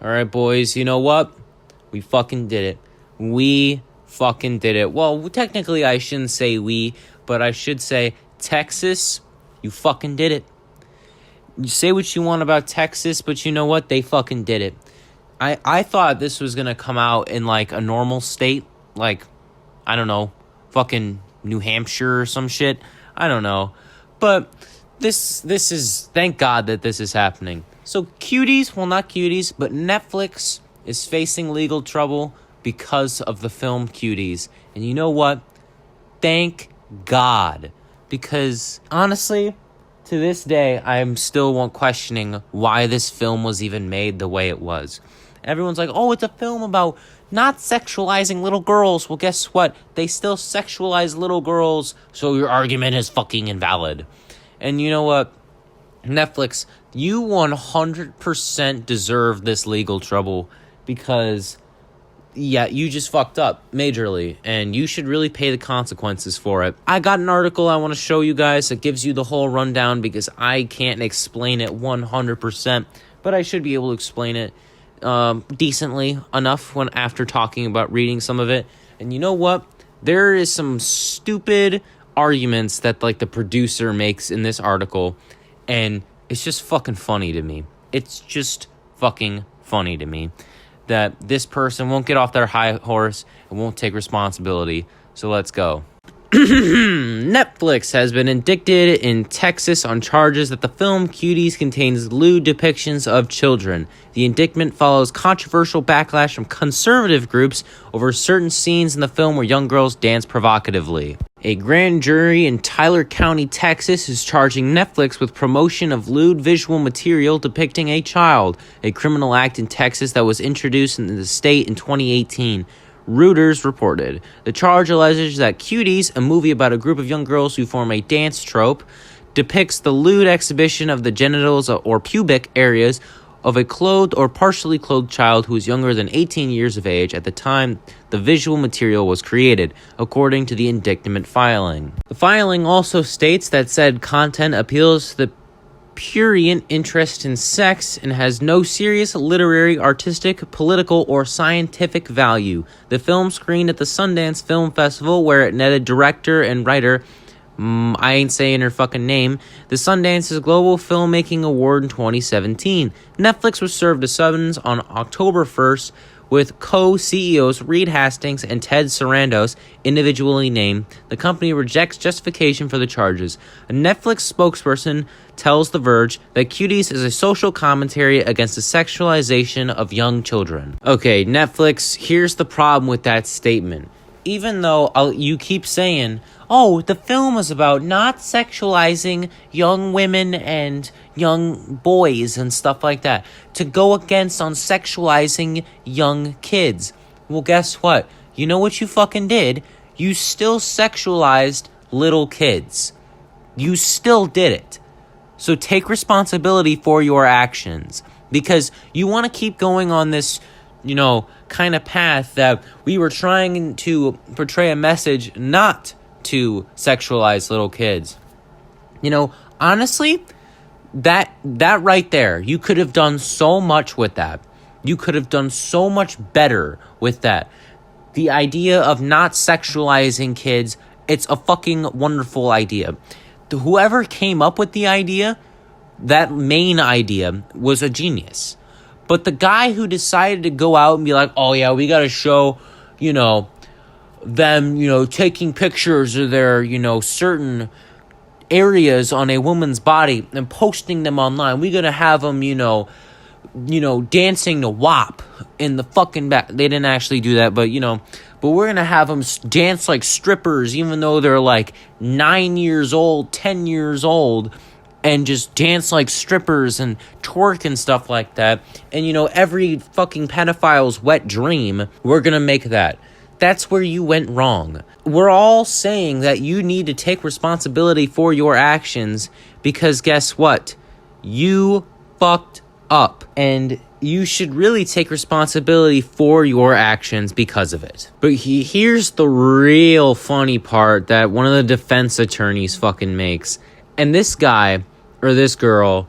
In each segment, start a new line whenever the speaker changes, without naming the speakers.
All right, boys, you know what? We fucking did it. We fucking did it. Well, technically, I shouldn't say we, but I should say Texas, you fucking did it. You say what you want about Texas, but you know what? They fucking did it. I thought this was going to come out in, like, a normal state. Like, I don't know, fucking New Hampshire or some shit. I don't know. But this is, thank God that this is happening. So Cuties, well, not Cuties, but Netflix is facing legal trouble because of the film Cuties. And you know what? Thank God. Because, honestly, to this day, I'm still questioning why this film was even made the way it was. Everyone's like, oh, it's a film about not sexualizing little girls. Well, guess what? They still sexualize little girls, so your argument is fucking invalid. And you know what? Netflix, you 100% deserve this legal trouble because, yeah, you just fucked up majorly, and you should really pay the consequences for it. I got an article I want to show you guys that gives you the whole rundown because I can't explain it 100%, but I should be able to explain it decently enough when after talking about reading some of it. And you know what? There is some stupid arguments that, like, the producer makes in this article, and it's just fucking funny to me. It's just fucking funny to me that this person won't get off their high horse and won't take responsibility. So let's go. Netflix has been indicted in Texas on charges that the film Cuties contains lewd depictions of children. The indictment follows controversial backlash from conservative groups over certain scenes in the film where young girls dance provocatively. A grand jury in Tyler County, Texas is charging Netflix with promotion of lewd visual material depicting a child, a criminal act in Texas that was introduced in the state in 2018. Reuters reported. The charge alleges that Cuties, a movie about a group of young girls who form a dance troupe, depicts the lewd exhibition of the genitals or pubic areas of a clothed or partially clothed child who is younger than 18 years of age at the time the visual material was created, according to the indictment filing. The filing also states that said content appeals to the prurient interest in sex and has no serious literary, artistic, political, or scientific value. The film screened at the Sundance Film Festival, where it netted director and writer, I ain't saying her fucking name, the Sundance's Global Filmmaking Award in 2017. Netflix was served a summons on October 1st with co-CEOs Reed Hastings and Ted Sarandos individually named. The company rejects justification for the charges. A Netflix spokesperson tells The Verge that Cuties is a social commentary against the sexualization of young children. Okay, Netflix, here's the problem with that statement. Even though you keep saying, oh, the film is about not sexualizing young women and young boys and stuff like that, to go against on sexualizing young kids. Well, guess what? You know what you fucking did? You still sexualized little kids. You still did it. So take responsibility for your actions. Because you want to keep going on this, kind of path that we were trying to portray a message not to sexualize little kids. Honestly, that right there, you could have done so much with that. You could have done so much better with that. The idea of not sexualizing kids, it's a fucking wonderful idea. Whoever came up with the idea, that main idea, was a genius. But the guy who decided to go out and be like, oh yeah, we gotta show, them, taking pictures of their, certain areas on a woman's body and posting them online. We gotta have them, dancing to WAP in the fucking back. They didn't actually do that, but, but we're gonna have them dance like strippers, even though they're like 9 years old, 10 years old, and just dance like strippers and twerk and stuff like that. And, every fucking pedophile's wet dream, we're gonna make that. That's where you went wrong. We're all saying that you need to take responsibility for your actions because guess what? You fucked up. And you should really take responsibility for your actions because of it. But here's the real funny part that one of the defense attorneys fucking makes. And this guy, or this girl,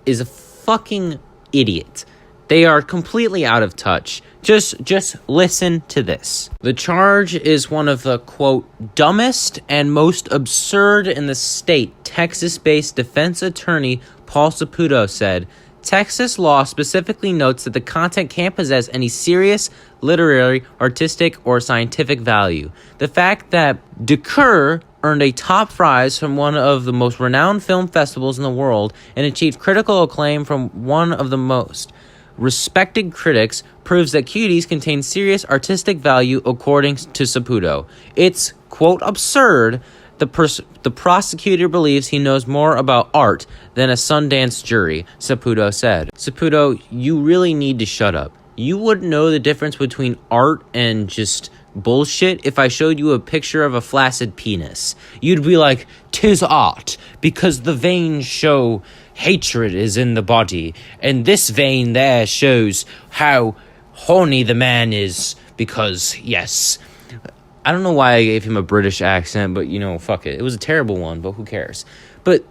is a fucking idiot. They are completely out of touch. Just listen to this. The charge is one of the, quote, dumbest and most absurd in the state, Texas-based defense attorney Paul Saputo said. Texas law specifically notes that the content can't possess any serious, literary, artistic, or scientific value. The fact that Decker earned a top prize from one of the most renowned film festivals in the world and achieved critical acclaim from one of the most respected critics proves that Cuties contain serious artistic value according to Saputo. It's, quote, absurd. The prosecutor believes he knows more about art than a Sundance jury, Saputo said. Saputo, you really need to shut up. You wouldn't know the difference between art and just bullshit if I showed you a picture of a flaccid penis. You'd be like, 'tis art, because the veins show hatred is in the body, and this vein there shows how horny the man is, because, yes. I don't know why I gave him a British accent, but, fuck it. It was a terrible one, but who cares? But,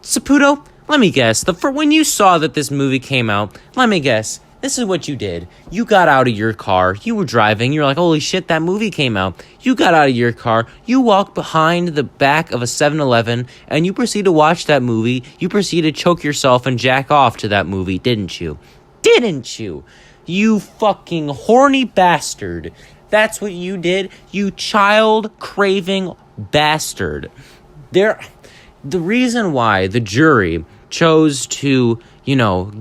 Saputo, let me guess. When you saw that this movie came out, let me guess. This is what you did. You got out of your car. You were driving. You're like, holy shit, that movie came out. You got out of your car. You walked behind the back of a 7-Eleven, and you proceed to watch that movie. You proceed to choke yourself and jack off to that movie, didn't you? Didn't you? You fucking horny bastard. That's what you did, you child-craving bastard. The reason why the jury chose to,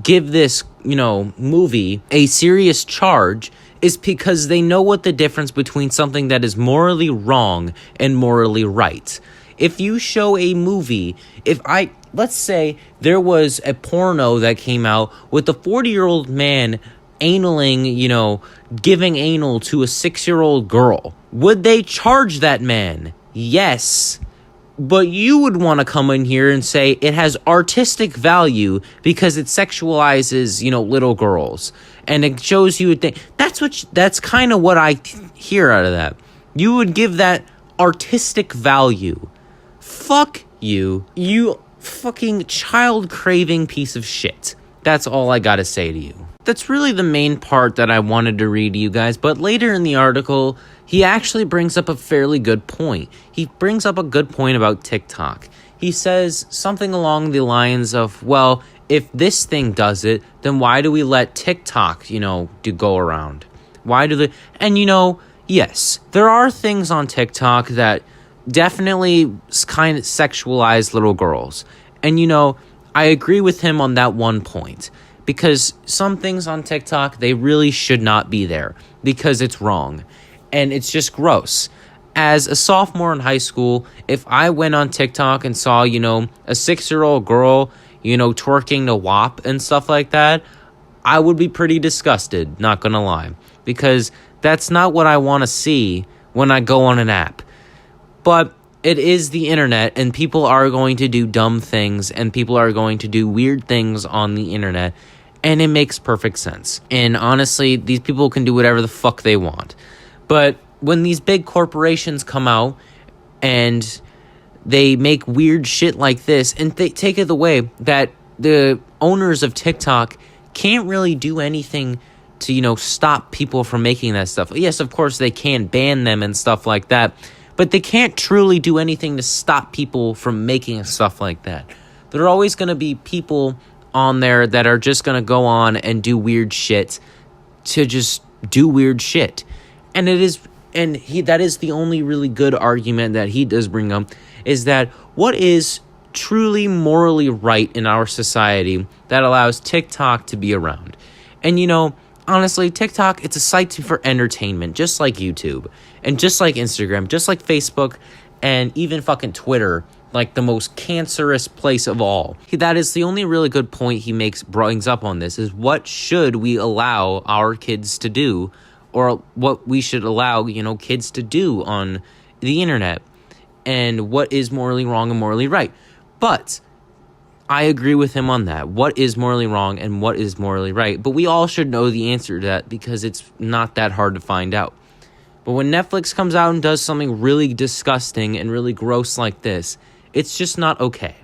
give this, movie a serious charge is because they know what the difference between something that is morally wrong and morally right. If you show a movie, let's say there was a porno that came out with a 40-year-old man analing, giving anal to a 6-year-old girl. Would they charge that man? Yes. But you would want to come in here and say it has artistic value because it sexualizes, little girls. And it shows you a thing. That's kind of what I hear out of that. You would give that artistic value. Fuck you. You fucking child-craving piece of shit. That's all I gotta say to you. That's really the main part that I wanted to read to you guys, but later in the article, he actually brings up a fairly good point. He brings up a good point about TikTok. He says something along the lines of, well, if this thing does it, then why do we let TikTok, go around? Why do they... And, yes, there are things on TikTok that definitely kind of sexualize little girls. And, I agree with him on that one point. Because some things on TikTok, they really should not be there. Because it's wrong. And it's just gross. As a sophomore in high school, if I went on TikTok and saw, a 6-year-old girl, twerking the WAP and stuff like that, I would be pretty disgusted, not gonna lie. Because that's not what I want to see when I go on an app. But it is the internet, and people are going to do dumb things, and people are going to do weird things on the internet, and it makes perfect sense. And honestly, these people can do whatever the fuck they want. But when these big corporations come out and they make weird shit like this, and they take it away that the owners of TikTok can't really do anything to, stop people from making that stuff. Yes, of course, they can ban them and stuff like that, but they can't truly do anything to stop people from making stuff like that. There are always going to be people on there that are just going to go on and do weird shit to just do weird shit. And that is the only really good argument that he does bring up, is that what is truly morally right in our society that allows TikTok to be around? And honestly, TikTok, it's a site for entertainment, just like YouTube, and just like Instagram, just like Facebook, and even fucking Twitter, like the most cancerous place of all. That is the only really good point he brings up on this, is what should we allow our kids to do, or what we should allow, kids to do on the internet, and what is morally wrong and morally right. But I agree with him on that. What is morally wrong and what is morally right? But we all should know the answer to that, because it's not that hard to find out. But when Netflix comes out and does something really disgusting and really gross like this, it's just not okay.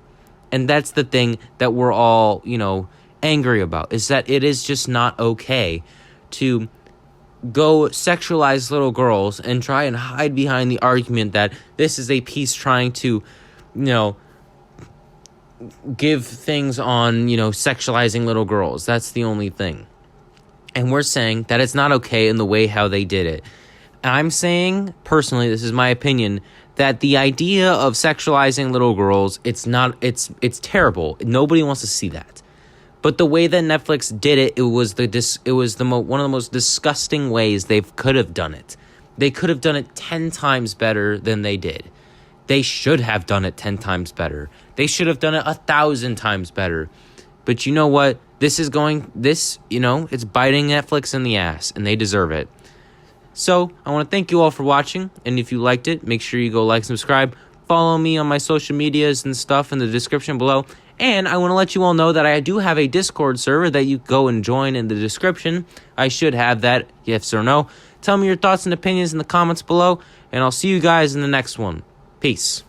And that's the thing that we're all, angry about, is that it is just not okay to go sexualize little girls and try and hide behind the argument that this is a piece trying to, give things on, sexualizing little girls. That's the only thing. And we're saying that it's not okay in the way how they did it. I'm saying, personally, this is my opinion, that the idea of sexualizing little girls, it's terrible. Nobody wants to see that. But the way that Netflix did it, one of the most disgusting ways they could have done it. They could have done it 10 times better than they did. They should have done it 10 times better. They should have done it 1,000 times better. But you know what? It's biting Netflix in the ass, and they deserve it. So, I want to thank you all for watching, and if you liked it, make sure you go like, subscribe, follow me on my social medias and stuff in the description below, and I want to let you all know that I do have a Discord server that you go and join in the description. I should have that, yes or no. Tell me your thoughts and opinions in the comments below, and I'll see you guys in the next one. Peace.